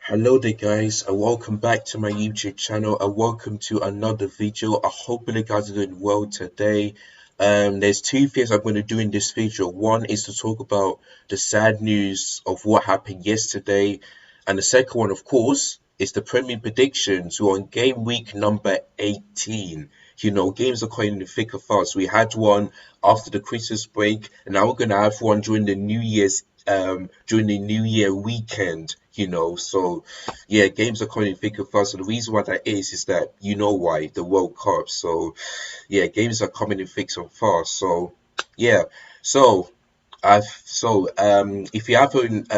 Hello there guys and welcome back to my YouTube channel and welcome to another video. I hope you guys are doing well today. There's two things I'm going to do in this video. One is to talk about the sad news of what happened yesterday, and the second one of course is the Premier predictions. We're on game week number 18. Games are quite in the thick of fast. We had one after the Christmas break, and now we're gonna have one during the New Year weekend. So yeah, games are coming thick and fast. And the reason why that is that why the World Cup. So yeah, games are coming in thick and fast. So yeah, so if you haven't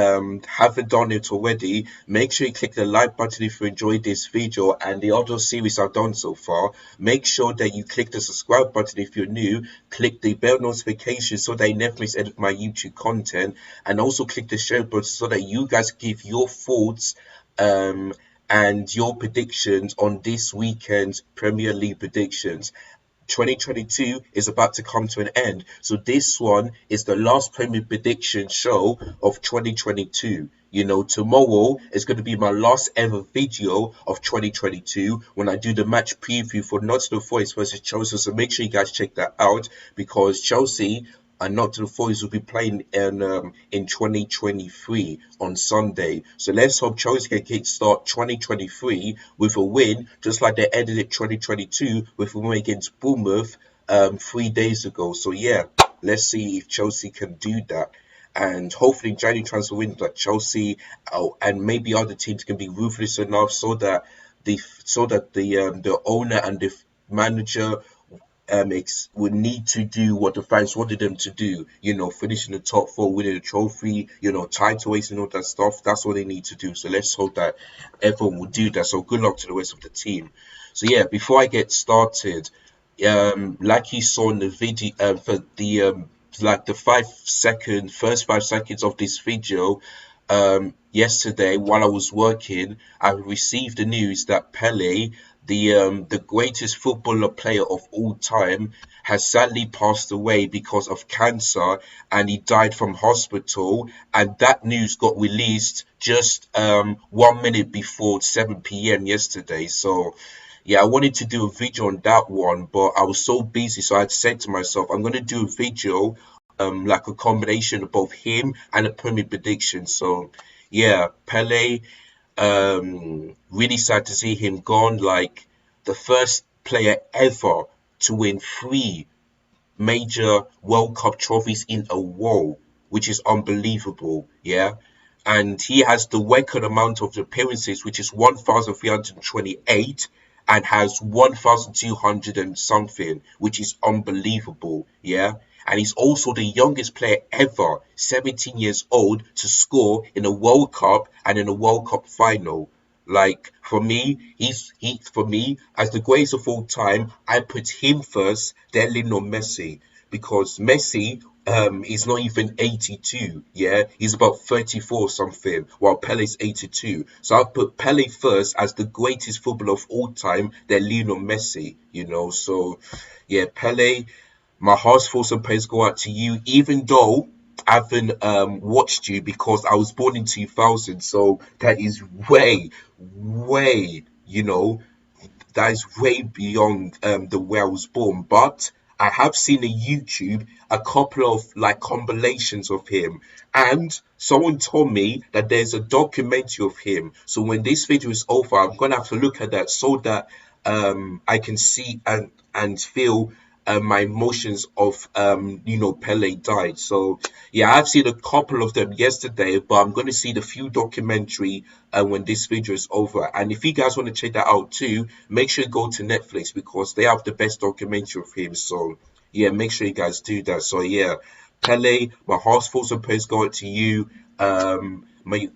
done it already, make sure you click the like button if you enjoyed this video and the other series I've done so far. Make sure that you click the subscribe button if you're new. Click the bell notification so that you never miss any of my YouTube content, and also click the share button so that you guys give your thoughts um and your predictions on this weekend's Premier League predictions. 2022 is about to come to an end. So this one is the last Premier prediction show of 2022. Tomorrow is going to be my last ever video of 2022 when I do the match preview for Nottingham Forest versus Chelsea. So make sure you guys check that out, because Chelsea and Nottingham Forest will be playing in 2023 on Sunday. So let's hope Chelsea can kickstart 2023 with a win, just like they ended it 2022 with a win against Bournemouth 3 days ago. So yeah, let's see if Chelsea can do that. And hopefully January transfer window that Chelsea and maybe other teams can be ruthless enough so that the owner and the manager would need to do what the fans wanted them to do, finishing the top four, winning a trophy, title race and all that stuff. That's what they need to do. So let's hope that everyone will do that. So good luck to the rest of the team. So yeah, before I get started, like you saw in the video, for the like the first 5 seconds of this video, yesterday while I was working, I received the news that Pele, the greatest footballer player of all time, has sadly passed away because of cancer, and he died from hospital. And that news got released just 1 minute before 7 p.m. yesterday. So yeah, I wanted to do a video on that one, but I was so busy, so I had said to myself, I'm gonna do a video like a combination of both him and a Premier prediction. So yeah, Pele, really sad to see him gone. Like, the first player ever to win three major World Cup trophies in a row, which is unbelievable. Yeah. And he has the record amount of appearances, which is 1,328, and has 1,200 and something, which is unbelievable. Yeah. And he's also the youngest player ever, 17 years old, to score in a World Cup and in a World Cup final. Like, for me, he for me, as the greatest of all time, I put him first, then Lionel Messi, because Messi is not even 82. Yeah, he's about 34 or something, while Pele's 82. So I've put Pele first as the greatest footballer of all time, then Lionel Messi. So yeah, Pele, my heart's full, some praise go out to you, even though I haven't watched you because I was born in 2000. So that is way, that is way beyond the way I was born. But I have seen on YouTube a couple of like compilations of him, and someone told me that there's a documentary of him. So when this video is over, I'm gonna have to look at that so that I can see and feel my emotions of Pele died. So yeah, I've seen a couple of them yesterday, but I'm going to see the few documentary when this video is over. And if you guys want to check that out too, make sure you go to Netflix, because they have the best documentary of him. So yeah, make sure you guys do that. So yeah, Pele, my heart's full of praise go out to you. May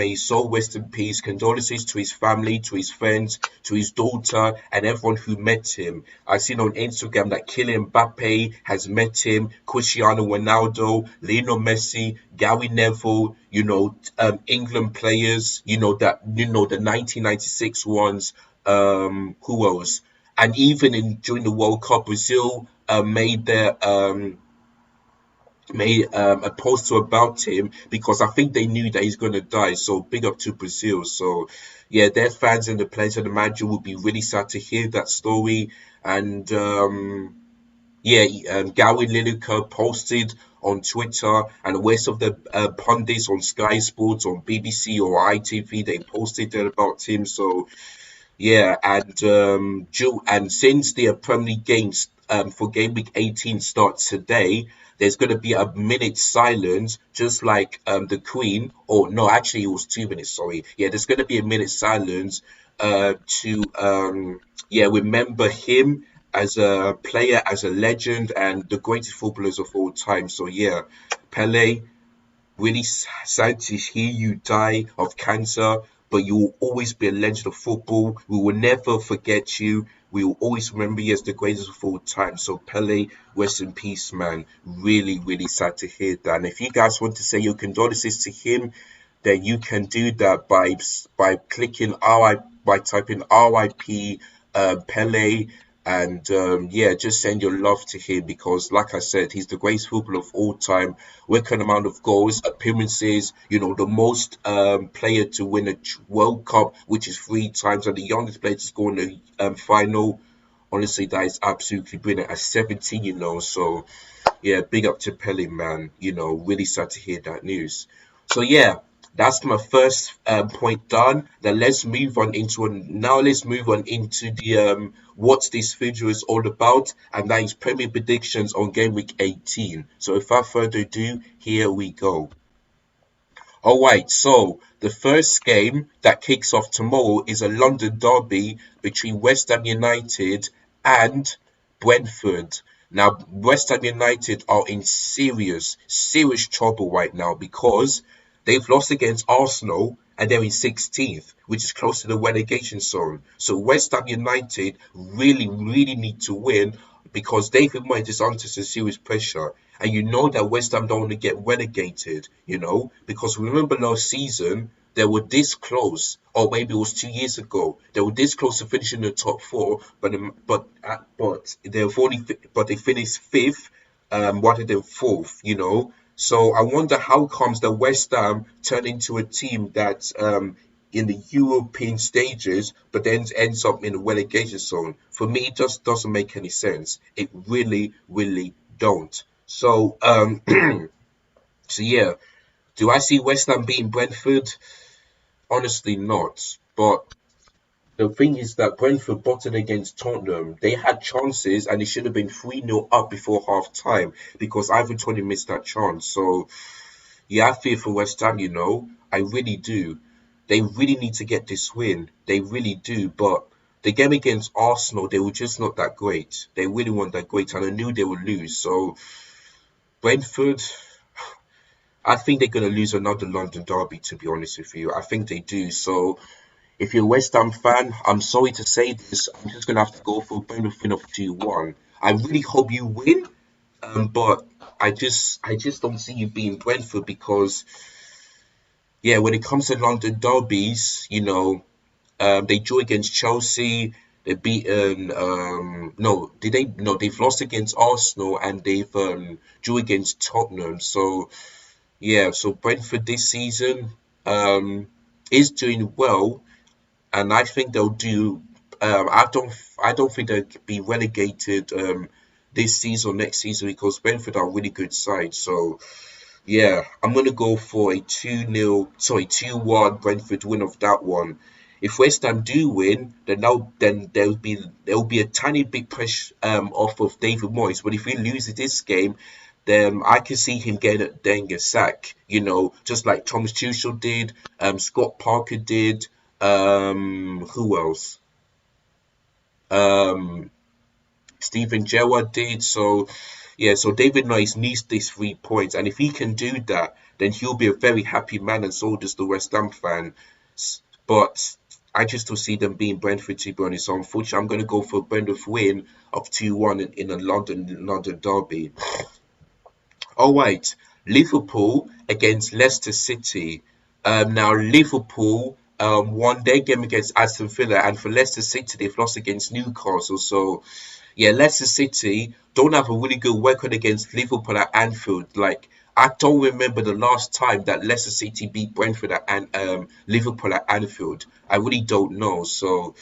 his soul rest in peace. Condolences to his family, to his friends, to his daughter, and everyone who met him. I've seen on Instagram that Kylian Mbappe has met him, Cristiano Ronaldo, Lionel Messi, Gary Neville, England players, the 1996 ones, who else? And even during the World Cup, Brazil made their made a poster about him because I think they knew that he's gonna die. So big up to Brazil. So yeah, their fans and the players and the manager would be really sad to hear that story. And yeah, Gary Lineker posted on Twitter, and the rest of the pundits on Sky Sports, on BBC or ITV, they posted that about him. So yeah, and and since the Premier League games for game week 18 starts today, there's going to be a minute silence, just like the Queen. Or no, actually, it was 2 minutes. Sorry. Yeah, there's going to be a minute silence to yeah, remember him as a player, as a legend, and the greatest footballers of all time. So yeah, Pele, really sad to hear you die of cancer, but you will always be a legend of football. We will never forget you. We will always remember you as the greatest of all time. So Pele, rest in peace, man. Really, really sad to hear that. And if you guys want to say your condolences to him, then you can do that by clicking RI by typing RIP Pele, and yeah, just send your love to him because, like I said, he's the greatest footballer of all time. Record amount of goals, appearances, the most player to win a World Cup, which is 3 times, and the youngest player to score in the final. Honestly, that is absolutely brilliant at 17, So yeah, big up to Pele, man. Really sad to hear that news. So yeah, that's my first point done. Then let's move on into the what this video is all about, and that is Premier predictions on game week 18. So without further ado, here we go. All right, so the first game that kicks off tomorrow is a London derby between West Ham United and Brentford. Now, West Ham United are in serious, serious trouble right now because they've lost against Arsenal and they're in 16th, which is close to the relegation zone. So West Ham United really, really need to win because David Moyes is under some serious pressure. And you know that West Ham don't want to get relegated, because remember last season, they were this close, or maybe it was 2 years ago. They were this close to finishing the top four, but they finished fifth, rather than fourth. So I wonder how comes the West Ham turned into a team that's in the European stages, but then ends up in the relegation zone. For me, it just doesn't make any sense. It really, really don't. So so yeah, do I see West Ham beating Brentford? Honestly, not. But the thing is that Brentford bottled against Tottenham. They had chances and it should have been 3-0 up before half time because Ivan Toney missed that chance. So yeah, I fear for West Ham, I really do. They really need to get this win. They really do. But the game against Arsenal, they were just not that great. They really weren't that great, and I knew they would lose. So Brentford, I think they're going to lose another London derby, to be honest with you. I think they do. So if you're a West Ham fan, I'm sorry to say this. I'm just going to have to go for a bonus win of 2-1. I really hope you win, but I just don't see you being Brentford because yeah, when it comes to London derbies, they drew against Chelsea. They beaten no, did they? No, they've lost against Arsenal and they've drew against Tottenham. So yeah, so Brentford this season is doing well, and I think they'll do. I don't think they'll be relegated this season or next season because Brentford are a really good side. So yeah, I'm gonna go for a 2-1 Brentford win of that one. If West Ham do win, then there'll be a tiny bit pressure off of David Moyes. But if he loses this game, then I can see him getting a sack. Just like Thomas Tuchel did, Scott Parker did, who else? Um, Steven Gerrard did. So yeah, so David Moyes needs these 3 points, and if he can do that, then he'll be a very happy man, and so does the West Ham fan. But I just don't see them being Brentford, to be honest. So unfortunately, I'm going to go for a Brentford win of 2-1 in a London derby. All right, Liverpool against Leicester City. Now Liverpool won their game against Aston Villa, and for Leicester City, they've lost against Newcastle. So yeah, Leicester City don't have a really good record against Liverpool at Anfield. Like, I don't remember the last time that Leicester City beat Brentford at Liverpool at Anfield. I really don't know. So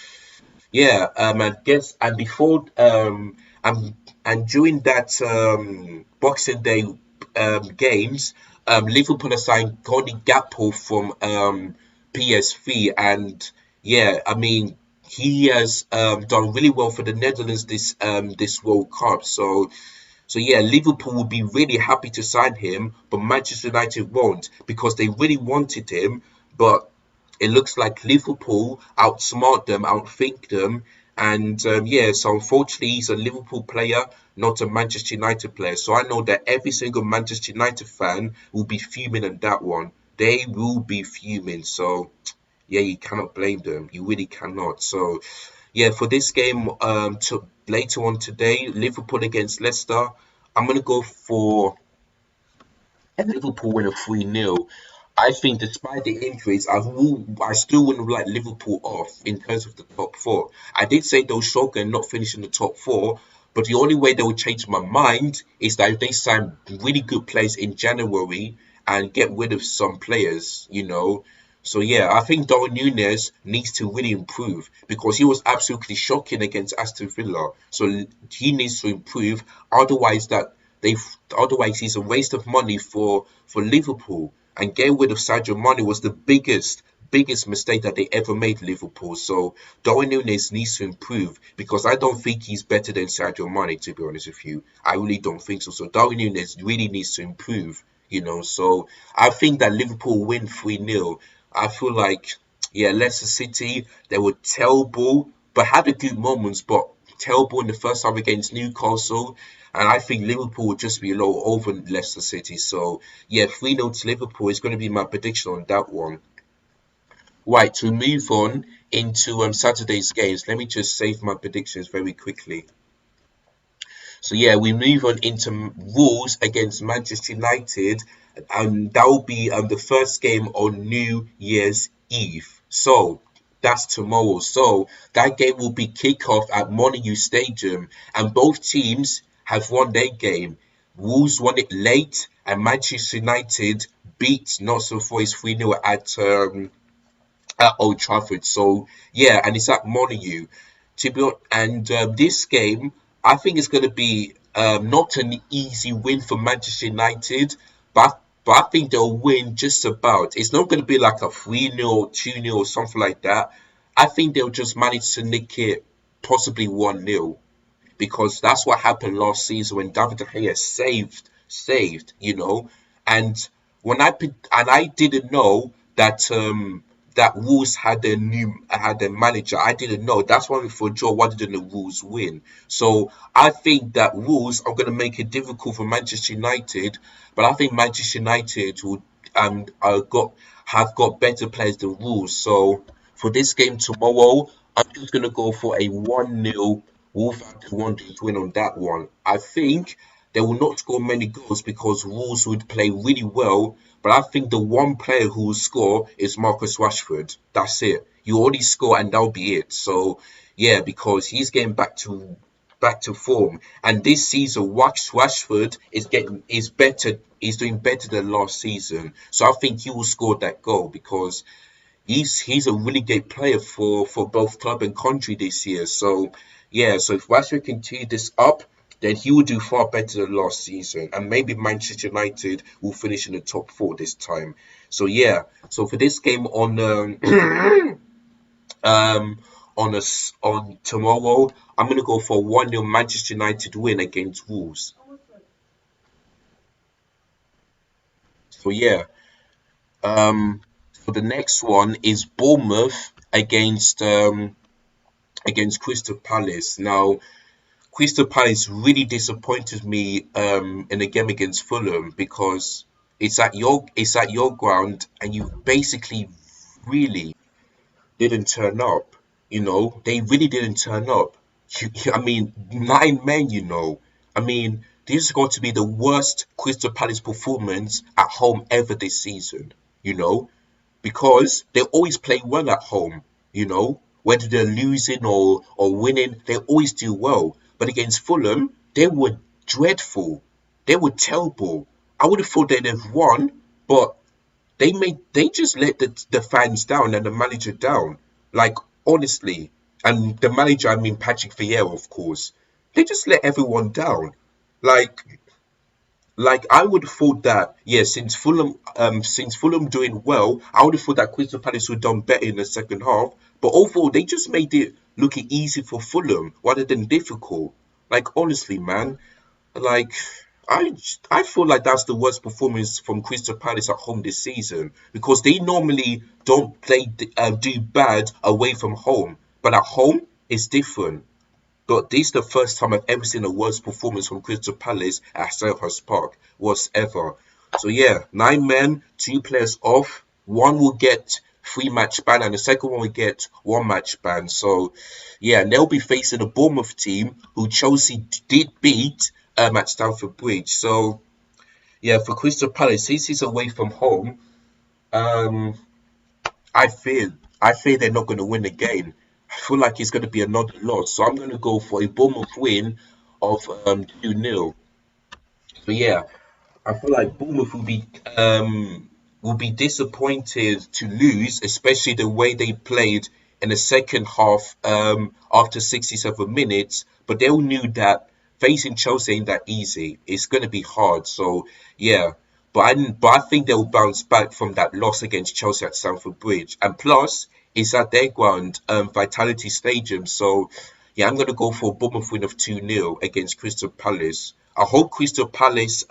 yeah, I guess, and before and during that Boxing Day games, Liverpool assigned Cody Gakpo from PSV, and yeah, I mean he has done really well for the Netherlands this World Cup. So yeah, Liverpool will be really happy to sign him, but Manchester United won't because they really wanted him, but it looks like Liverpool outsmart them, outthink them, and yeah. So unfortunately, he's a Liverpool player, not a Manchester United player. So I know that every single Manchester United fan will be fuming on that one. They will be fuming. So yeah, you cannot blame them. You really cannot. So yeah, for this game, to later on today, Liverpool against Leicester, I'm gonna go for Liverpool win a 3-0. I think despite the injuries, I still wouldn't write Liverpool off in terms of the top four. I did say they'll struggle and not finish in the top four, but the only way they will change my mind is that if they sign really good players in January and get rid of some players. So yeah, I think Darwin Núñez needs to really improve because he was absolutely shocking against Aston Villa. So he needs to improve. Otherwise, they otherwise he's a waste of money for Liverpool. And getting rid of Sadio Mane was the biggest mistake that they ever made, Liverpool. So Darwin Núñez needs to improve because I don't think he's better than Sadio Mane, to be honest with you. I really don't think so. So Darwin Núñez really needs to improve. So I think that Liverpool win 3-0. I feel like, yeah, Leicester City, they were terrible, but had a good moments, but terrible in the first half against Newcastle. And I think Liverpool will just be a low over Leicester City. So, yeah, 3-0 to Liverpool is going to be my prediction on that one. Right, to move on into Saturday's games, let me just save my predictions very quickly. So yeah, we move on into Wolves against Manchester United, and that will be the first game on New Year's Eve. So that's tomorrow. So that game will be kickoff at Molineux Stadium, and both teams have won their game. Wolves won it late, and Manchester United beat Nottingham Forest 3-0 at Old Trafford. So yeah, and it's at Molineux. And this game, I think it's going to be not an easy win for Manchester United, but I think they'll win just about. It's not going to be like a 3-0, 2-0, or something like that. I think they'll just manage to nick it, possibly 1-0, because that's what happened last season when David De Gea saved. And I didn't know that Wolves had their manager. I didn't know. That's why we thought Joe, why didn't the Wolves win? So I think that Wolves are going to make it difficult for Manchester United, but I think Manchester United will have got better players than Wolves. So for this game tomorrow, I'm just going to go for a 1-0 Wolverhampton Wanderers win on that one. I think they will not score many goals because Wolves would play really well, but I think the one player who will score is Marcus Rashford. That's it. You already score and that'll be it. So yeah, because he's getting back to form. And this season, Rashford is better. He's doing better than last season. So I think he will score that goal because he's a really great player for both club and country this year. So yeah, so if Rashford continue this up, then he will do far better than last season, and maybe Manchester United will finish in the top four this time. So yeah, so for this game um on tomorrow, I'm gonna go for 1-0 Manchester United win against Wolves. So yeah, um, so the next one is Bournemouth against Crystal Palace. Now, Crystal Palace really disappointed me in the game against Fulham because it's at your ground and you basically really didn't turn up. They really didn't turn up. I mean, 9 men. I mean, this is going to be the worst Crystal Palace performance at home ever this season. You know, because they always play well at home, whether they're losing or winning, they always do well. but against Fulham, they were dreadful. They were terrible. I would have thought they'd have won, but they just let the fans down and the manager down. Like honestly, and the manager, I mean Patrick Vieira, of course. They just let everyone down. Like I would have thought that, yeah, since Fulham doing well, I would have thought that Crystal Palace would have done better in the second half. But overall, they just made it looking easy for Fulham rather than difficult. Like honestly, man, like I I feel like that's the worst performance from Crystal Palace at home this season because they normally don't do bad away from home, but at home it's different. But this is the first time I've ever seen a worse performance from Crystal Palace at Selhurst Park was ever. So yeah, 9 men, 2 players off. One will get 3 match ban, and the second one will get 1 match ban. So yeah, and they'll be facing a Bournemouth team who Chelsea did beat at Stamford Bridge. So yeah, for Crystal Palace, since he's away from home, um, I fear, I fear they're not going to win the game. I feel like it's going to be another loss, so I'm going to go for a Bournemouth win of 2-0. So yeah, I feel like Bournemouth will be disappointed to lose, especially the way they played in the second half after 67 minutes. But they all knew that facing Chelsea ain't that easy. It's going to be hard. So yeah, but I think they'll bounce back from that loss against Chelsea at Stamford Bridge. And plus, it's at their ground, Vitality Stadium. So yeah, I'm going to go for a Bournemouth win of 2-0 against Crystal Palace. I hope Crystal Palace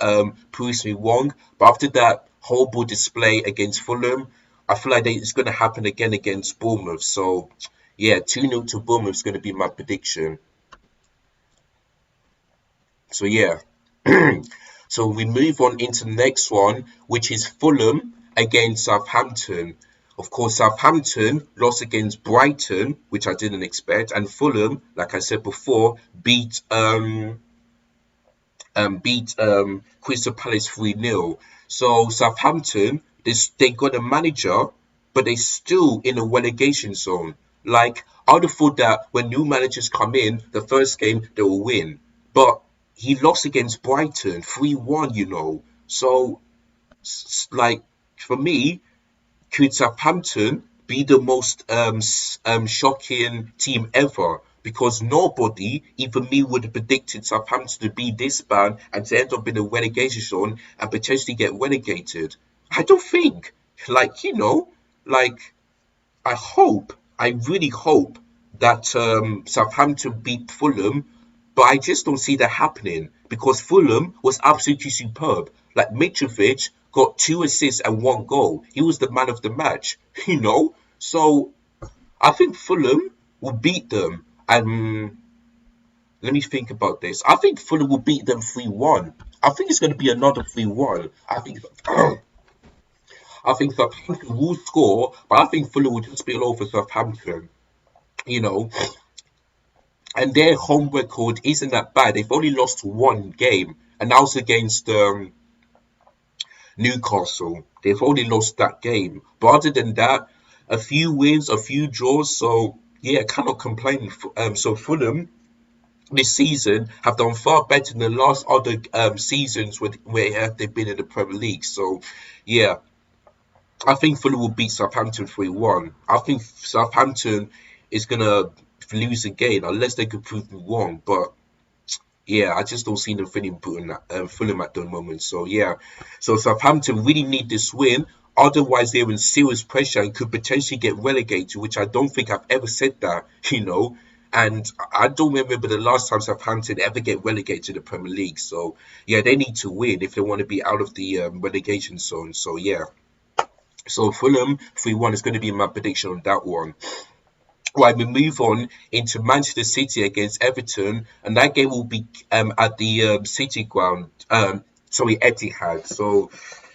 proves me wrong, but after that horrible display against Fulham, I feel like it's going to happen again against Bournemouth. So, yeah, 2-0 to Bournemouth is going to be my prediction. So, yeah. So, we move on into the next one, which is Fulham against Southampton. Of course, Southampton lost against Brighton, which I didn't expect, and Fulham, like I said before, beat Crystal Palace 3-0. So Southampton, they got a manager, but they still in a relegation zone. Like I would have thought that when new managers come in, the first game they will win. But he lost against Brighton 3-1, you know. So like for me, could Southampton be the most shocking team ever? Because nobody, even me, would have predicted Southampton to be this bad and to end up in a relegation zone and potentially get relegated. I don't think. Like, like I really hope that Southampton beat Fulham, but I just don't see that happening because Fulham was absolutely superb. Like Mitrovic got 2 assists and 1 goal. He was the man of the match, you know. So I think Fulham will beat them. And let me think about this. I think Fulham will beat them 3-1. I think it's going to be another 3-1. I think Southampton will score, but I think Fulham will just spill over Southampton. You know, and their home record isn't that bad. They've only lost 1 game, and that was against Newcastle. They've only lost that game, but other than that, a few wins, a few draws. So yeah, cannot complain. So Fulham this season have done far better than the last other seasons where they've been in the Premier League. So yeah, I think Fulham will beat Southampton 3-1. I think Southampton is gonna lose again unless they could prove me wrong. But yeah, I just don't see them Fulham at the moment. So yeah, so Southampton really need this win. Otherwise, they're in serious pressure and could potentially get relegated, which I don't think I've ever said that, you know. And I don't remember the last time Southampton ever get relegated to the Premier League. So yeah, they need to win if they want to be out of the relegation zone. So yeah, so Fulham 3-1 is going to be my prediction on that one. Right, we move on into Manchester City against Everton, and that game will be at the City ground. Sorry, Etihad. So,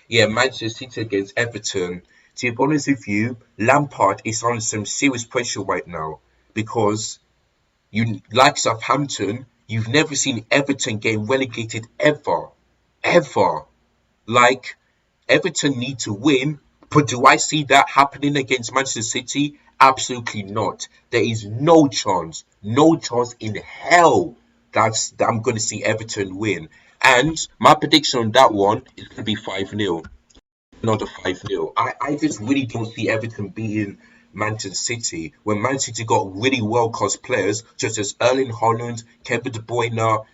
yeah, Manchester City against Everton. To be honest with you, Lampard is under some serious pressure right now because you like Southampton, you've never seen Everton get relegated ever, ever. Like Everton need to win, but do I see that happening against Manchester City? Absolutely not. There is no chance in hell I'm going to see Everton win. And my prediction on that one is going to be 5-0. Not a 5-0. I just really don't see Everton beating Manchester City when Man City got really world-class players such as Erling Haaland, Kevin De Bruyne,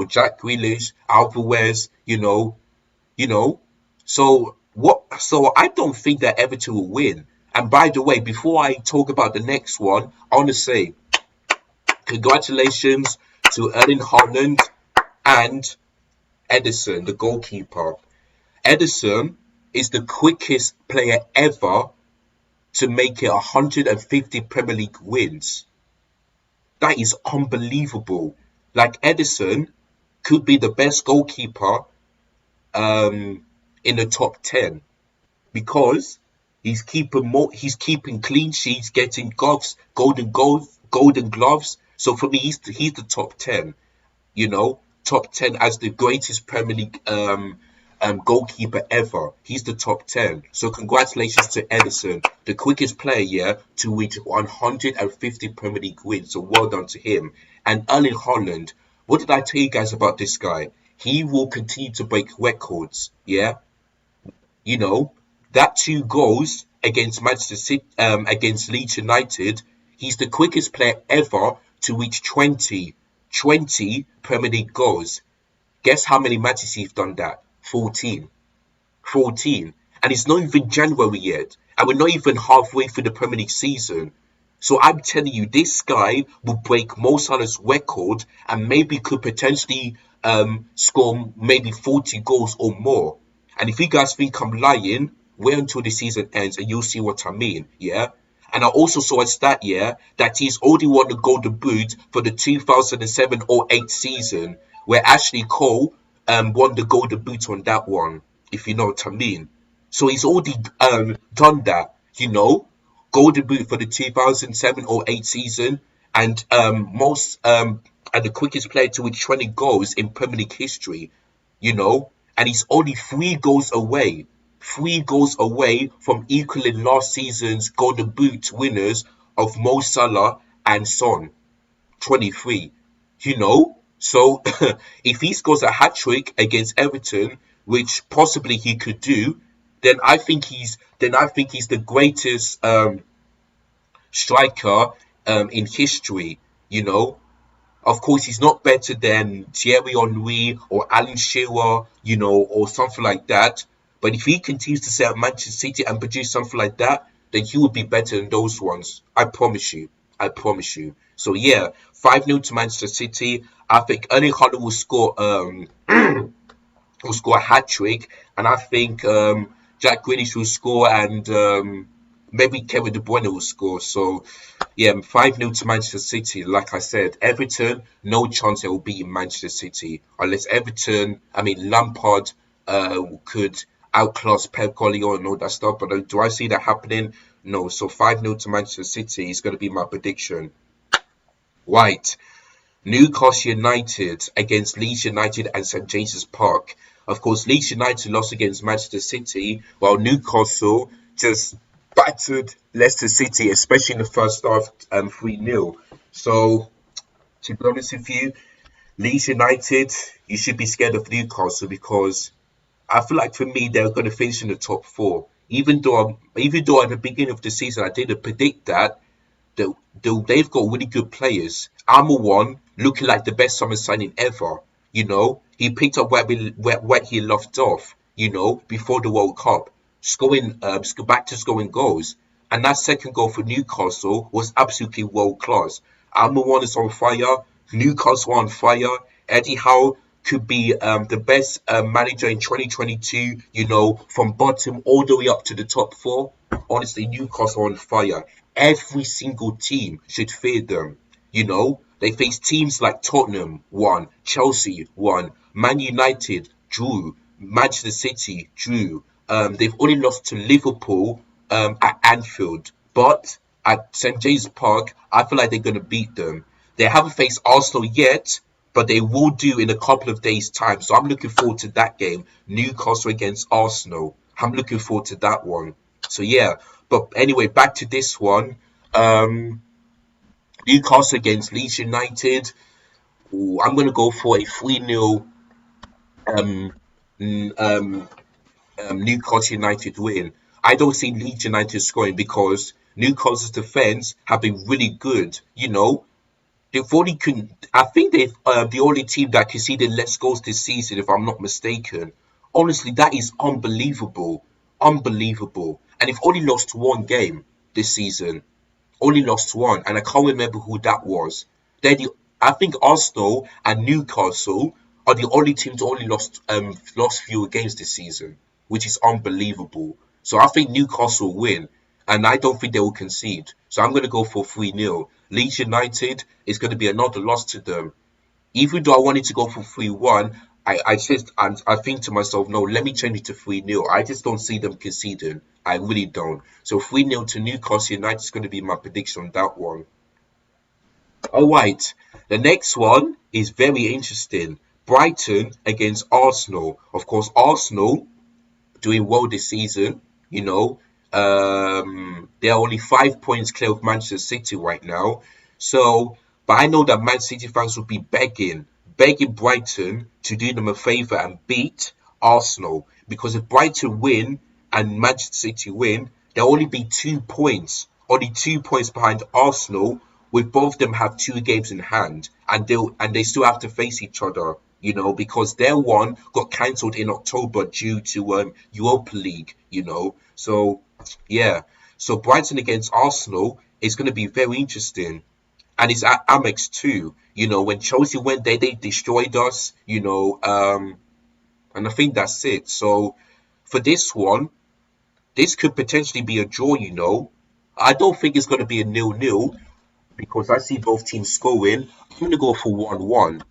Jack Grealish, Alvarez, you know. So what? So I don't think that Everton will win. And by the way, before I talk about the next one, I want to say congratulations to Erling Haaland and Edison, the goalkeeper. Edison is the quickest player ever to make it 150 Premier League wins. That is unbelievable. Like Edison could be the best goalkeeper um, in the top 10 because he's keeping clean sheets, getting gloves, golden gloves. So for me, he's the top 10. Top 10 as the greatest Premier League goalkeeper ever. He's the top 10. So congratulations to Edison, the quickest player to reach 150 Premier League wins. So well done to him. And Erling Haaland, what did I tell you guys about this guy? He will continue to break records. Yeah, you know, that two goals against Manchester City, against Leeds United, he's the quickest player ever to reach 20 Premier League goals. Guess how many matches he's done that? 14. 14. And it's not even January yet. And we're not even halfway through the Premier League season. So I'm telling you, this guy will break Mo Salah's record and maybe could potentially score maybe 40 goals or more. And if you guys think I'm lying, wait until the season ends and you'll see what I mean. Yeah. And I also saw a stat, that he's already won the Golden Boot for the 2007 or 8 season, where Ashley Cole won the Golden Boot on that one, if you know what I mean. So he's already done that, Golden Boot for the 2007 or 8 season, and and the quickest player to reach 20 goals in Premier League history, and he's only 3 goals away from equaling last season's Golden Boot winners of Mo Salah and Son, 23. So if he scores a hat trick against Everton, which possibly he could do, then I think he's the greatest striker in history. You know, of course, he's not better than Thierry Henry or Alan Shearer, or something like that. But if he continues to set up Manchester City and produce something like that, then he would be better than those ones. I promise you. I promise you. So yeah, 5-0 to Manchester City. I think Erling Haaland will score a hat trick, and I think Jack Grealish will score, and maybe Kevin De Bruyne will score. So yeah, 5-0 to Manchester City. Like I said, Everton, no chance they will beat Manchester City unless Lampard could outclass Pep Guardiola and all that stuff. But do I see that happening? No. So 5-0 to Manchester City is going to be my prediction. Right. Newcastle United against Leeds United and St James's Park. Of course, Leeds United lost against Manchester City, while Newcastle just battered Leicester City, especially in the first half, 3-0. So, to be honest with you, Leeds United, you should be scared of Newcastle because I feel like for me they're going to finish in the top four. Even though at the beginning of the season I didn't predict that, they've got really good players. Armour one looking like the best summer signing ever. He picked up where he left off. Before the World Cup, back to scoring goals, and that second goal for Newcastle was absolutely world class. Armour one is on fire. Newcastle on fire. Eddie Howe could be the best manager in 2022. From bottom all the way up to the top four. Honestly, Newcastle on fire. Every single team should fear them. They face teams like Tottenham, won, Chelsea, won, Man United, drew, Manchester City, drew. They've only lost to Liverpool at Anfield, but at St James's Park, I feel like they're going to beat them. They haven't faced Arsenal yet, but they will do in a couple of days' time. So I'm looking forward to that game. Newcastle against Arsenal. I'm looking forward to that one. So yeah, but anyway, back to this one. Newcastle against Leeds United. Ooh, I'm gonna go for a 3-0 um, n- um, Newcastle United win. I don't see Leeds United scoring because Newcastle's defense have been really good. They've only can. I think they've the only team that conceded less goals this season, if I'm not mistaken. Honestly, that is unbelievable, unbelievable. And they've only lost one game this season. Only lost one, and I can't remember who that was. They're the I think Arsenal and Newcastle are the only teams that only lost fewer games this season, which is unbelievable. So I think Newcastle win, and I don't think they will concede. So I'm going to go for 3-0. Leeds United is going to be another loss to them. Even though I wanted to go for 3-1, I think to myself, no, let me change it to 3-0. I just don't see them conceding. I really don't. So 3-0 to Newcastle United is going to be my prediction on that one. All right. The next one is very interesting. Brighton against Arsenal. Of course, Arsenal doing well this season. You know, they're only 5 points clear of Manchester City right now. So, but I know that Man City fans will be begging Brighton to do them a favour and beat Arsenal, because if Brighton win and Manchester City win, there'll only be 2 points, only 2 points behind Arsenal, with both of them have 2 games in hand, and they still have to face each other. Because their one got cancelled in October due to Europa League. So yeah, so Brighton against Arsenal is going to be very interesting, and it's at Amex too. When Chelsea went there, they destroyed us. And I think that's it. So for this one, this could potentially be a draw. I don't think it's going to be a nil-nil because I see both teams scoring. I'm going to go for 1-1.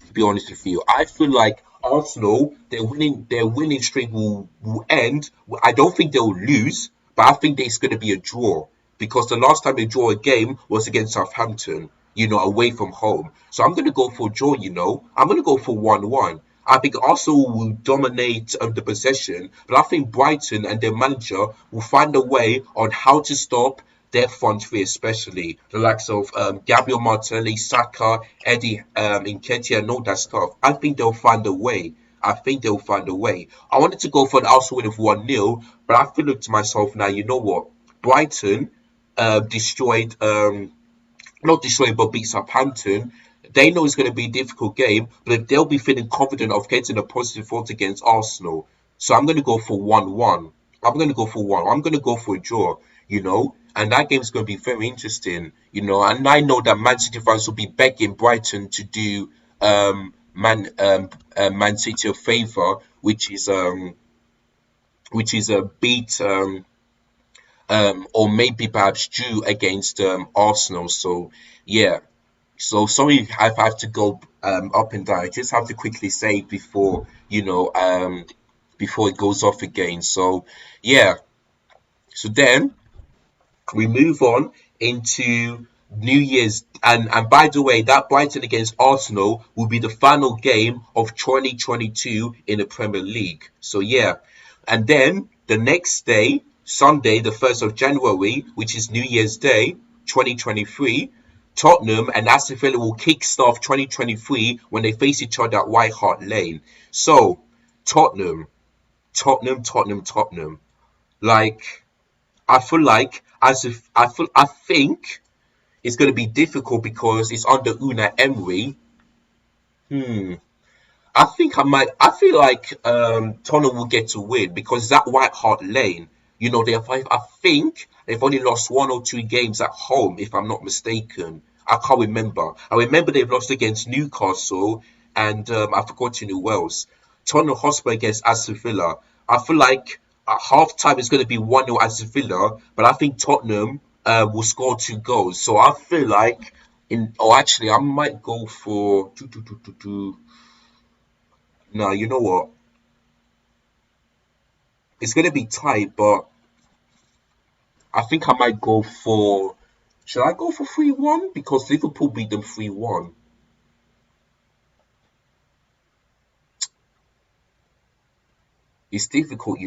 To be honest with you, I feel like Arsenal, their winning streak will end. I don't think they'll lose, but I think it's going to be a draw, because the last time they draw a game was against Southampton, away from home. So I'm going to go for a draw. I'm going to go for 1-1. I think Arsenal will dominate the possession, but I think Brighton and their manager will find a way on how to stop their front three, especially the likes of Gabriel Martinelli, Saka, Eddie Nketiah, and all that stuff. I think they'll find a way. I think they'll find a way. I wanted to go for an Arsenal win of 1-0, but I feel like to myself now, you know what? Brighton destroyed not destroyed but beat Southampton. They know it's going to be a difficult game, but they'll be feeling confident of getting a positive vote against Arsenal. So I'm going to go for 1-1. I'm going to go for one. I'm going to go for a draw, and that game's going to be very interesting, and I know that Man City fans will be begging Brighton to do Man City a favour, which is a beat or maybe perhaps drew against Arsenal. So yeah, so sorry if I have to go up and down. I just have to quickly say before it goes off again. So yeah, so then we move on into New Year's, and by the way, that Brighton against Arsenal will be the final game of 2022 in the Premier League. So yeah, and then the next day, Sunday, the 1st of January, which is New Year's Day, 2023. Tottenham and Aston Villa will kickstart 2023 when they face each other at White Hart Lane. So, Tottenham, Tottenham. Like, I feel like I think it's going to be difficult because it's under Una Emery. Hmm. I think I might. I feel like Tottenham will get to win because that White Hart Lane. They have. I think they've only lost 1 or 2 games at home, if I'm not mistaken. I can't remember. I remember they've lost against Newcastle and I've forgotten who else. Tottenham Hotspur against Aston Villa. I feel like at half time it's going to be 1-0 Aston Villa, but I think Tottenham will score 2 goals. So I feel like actually I might go for. No, you know what? It's gonna be tight, but I think I might go for. Should I go for 3-1? Because Liverpool beat them 3-1. It's difficult.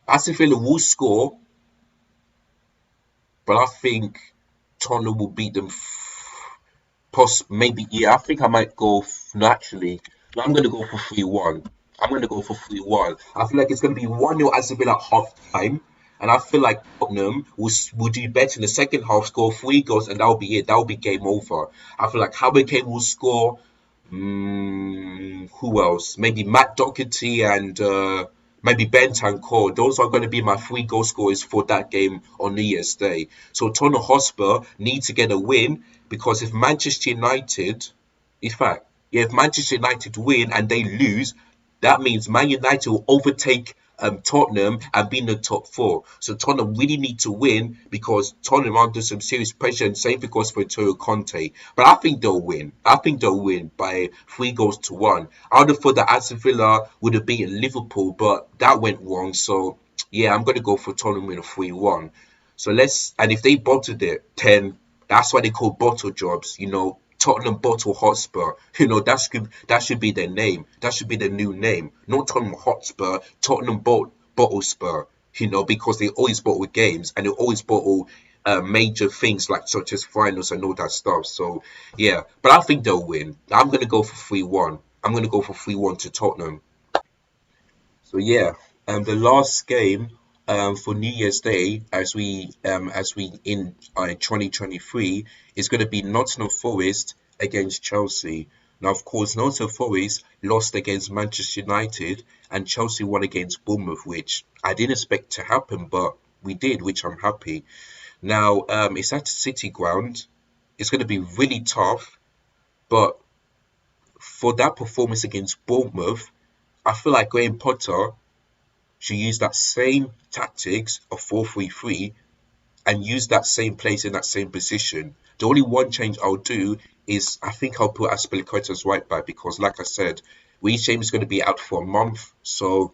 Aston Villa will score, but I think Tottenham will beat them. Maybe, yeah, I think I might go no, actually. No, I'm gonna go for 3-1. I'm gonna go for 3-1. I feel like it's gonna be 1-0 as Villa at half time. And I feel like Tottenham will do better in the second half, score 3 goals, and that'll be it. That'll be game over. I feel like Harry Kane will score. Who else? Maybe Matt Doherty and maybe Bentancur. Those are going to be my 3 goal scorers for that game on New Year's Day. So Tottenham Hotspur need to get a win because if Manchester United, in fact, yeah, if Manchester United win and they lose, that means Man United will overtake Tottenham and be in the top four. So Tottenham really need to win because Tottenham are under some serious pressure, and same because for Antonio Conte. But I think they'll win. I think they'll win by 3 goals to 1. I would have thought that Aston Villa would have beaten Liverpool, but that went wrong. So yeah, I'm gonna go for Tottenham in a 3-1. So and if they bottled it, then that's why they call bottle jobs. Tottenham Bottle Hotspur. That should be their name. That should be their new name. Not Tottenham Hotspur, Tottenham Bottle Spur. Because they always bottle games and they always bottle major things like such as finals and all that stuff. So yeah, but I think they'll win. I'm gonna go for 3-1. I'm gonna go for 3-1 to Tottenham. So yeah, the last game for New Year's Day, as we in 2023, is going to be Nottingham Forest against Chelsea. Now, of course, Nottingham Forest lost against Manchester United, and Chelsea won against Bournemouth, which I didn't expect to happen, but we did, which I'm happy. Now, it's at City Ground. It's going to be really tough, but for that performance against Bournemouth, I feel like Graham Potter should use that same tactics of 4-3-3 and use that same place in that same position. The only one change I'll do is I think I'll put Aspilicueta as right back because, like I said, Reece James is going to be out for a month. So,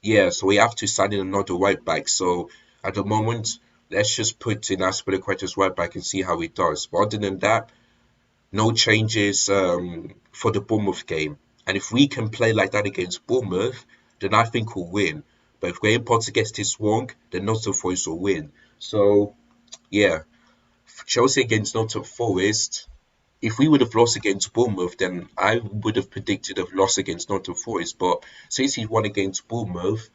yeah, so we have to sign in another right back. So, at the moment, let's just put in Aspilicueta as right back and see how he does. But other than that, no changes for the Bournemouth game. And if we can play like that against Bournemouth, then I think we'll win. But if Graham Potter gets this wrong, then Nottingham Forest will win. So, yeah, Chelsea against Nottingham Forest. If we would have lost against Bournemouth, then I would have predicted a loss against Nottingham Forest. But since he won against Bournemouth,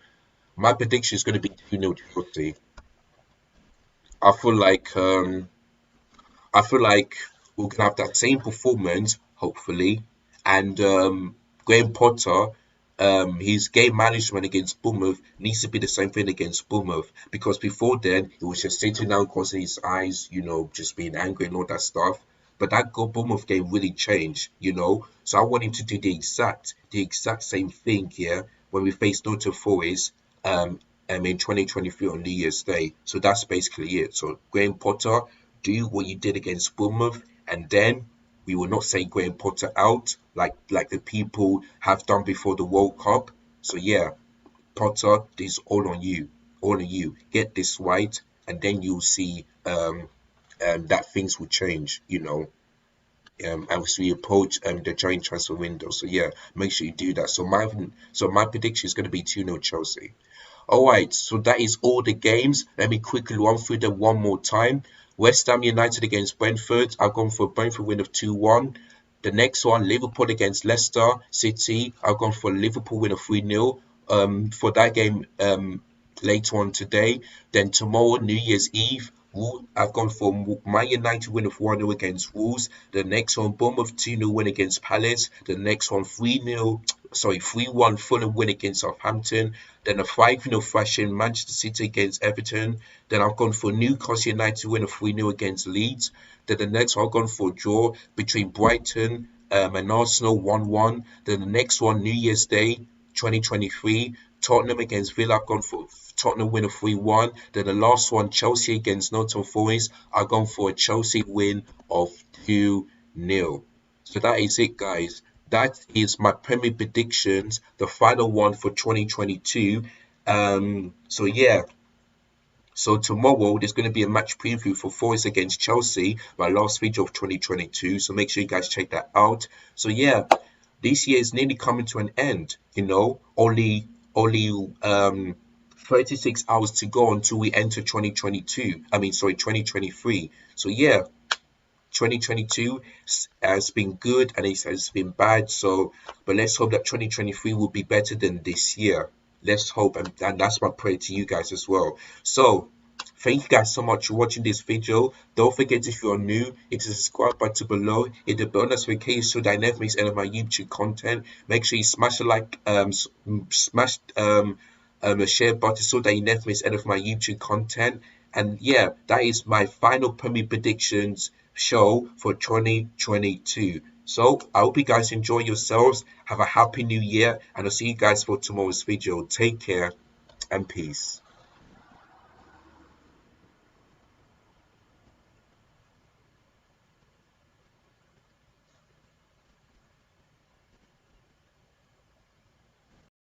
my prediction is going to be 2-0 Chelsea. I feel like um, I feel like we can have that same performance, hopefully. And Graham Potter, his game management against Bournemouth needs to be the same thing against Bournemouth because before then it was just sitting down, crossing his eyes, just being angry and all that stuff. But that Bournemouth game really changed. So I want him to do the exact same thing here when we face Nottingham Forest in 2023 on New Year's Day. So that's basically it. So Graham Potter, do what you did against Bournemouth, and then we will not say Graham Potter out like the people have done before the World Cup. So yeah, Potter, this is all on you. Get this right, and then you'll see that things will change. As we approach the giant transfer window. So yeah, make sure you do that. So my prediction is going to be 2-0 Chelsea. All right, so that is all the games. Let me quickly run through them one more time. West Ham United against Brentford. I've gone for a Brentford win of 2-1. The next one, Liverpool against Leicester City. I've gone for a Liverpool win of 3-0. For that game later on today. Then tomorrow, New Year's Eve, I've gone for Man United win of 1-0 against Wolves. The next one, Bournemouth 2-0 win against Palace. The next one, 3-1 Fulham win against Southampton. Then a 5-0 thrashing Manchester City against Everton. Then I've gone for Newcastle United win of 3-0 against Leeds. Then the next one I've gone for a draw between Brighton and Arsenal 1-1. Then the next one, New Year's Day 2023, Tottenham against Villa. I've gone for Tottenham win of 3-1. Then the last one, Chelsea against Nottingham Forest. I've gone for a Chelsea win of 2-0. So that is it, guys. That is my Premier predictions, the final one for 2022. So yeah, so tomorrow there's going to be a match preview for Forest against Chelsea, my last video of 2022. So make sure you guys check that out. So yeah, this year is nearly coming to an end. Only 36 hours to go until we enter 2022. I mean, sorry, 2023. So yeah, 2022 has been good and it has been bad. So, but let's hope that 2023 will be better than this year. Let's hope, and that's my prayer to you guys as well. So, thank you guys so much for watching this video. Don't forget, if you're new, hit the subscribe button below, hit the bell notification so that I never miss any of my YouTube content. Make sure you smash the like, smash a share button so that you never miss any of my YouTube content. And yeah, that is my final Premier predictions show for 2022. So I hope you guys enjoy yourselves. Have a happy new year, and I'll see you guys for tomorrow's video. Take care and peace.